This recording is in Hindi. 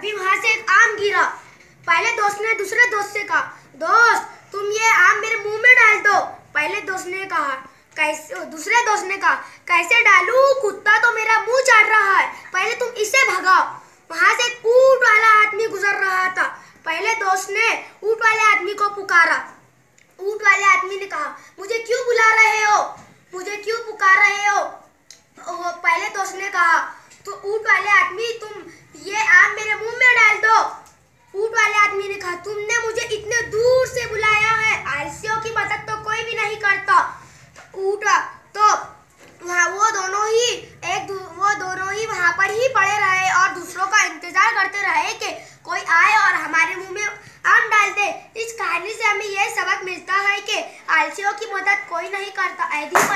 तभी वहां से एक आम गिरा। पहले दोस्त ने दूसरे दोस्त से कहा, दोस्त तुम ये आम मेरे मुंह में डाल दो। पहले दोस्त ने कहा कैसे, दूसरे दोस्त ने कहा कैसे डालूं, कुत्ता तो मेरा मुंह चाट रहा है, पहले तुम इसे भगाओ। वहां से एक ऊंट वाला आदमी गुजर रहा था। पहले दोस्त ने ऊंट वाले आदमी को पुकारा। ऊंट वाले आदमी ने कहा, मुझे क्यों बुला रहे हो, मुझे क्यों पुकार रहे हो। पहले दोस्त ने कहा, तो ऊंट वाले आदमी तुम ये आम मेरे मुंह में डाल दो। ऊंट वाले आदमी ने कहा, तुमने मुझे इतने दूर से बुलाया है, आलसियों की मदद तो कोई भी नहीं करता। ऊंट तो वो दोनों ही वहां पर ही पड़े रहे और दूसरों का इंतजार करते रहे कि कोई आए और हमारे मुंह में आम डाल दे। इस कहानी से हमें यह सबक मिलता है कि आलसियों की मदद कोई नहीं करता। ऐसी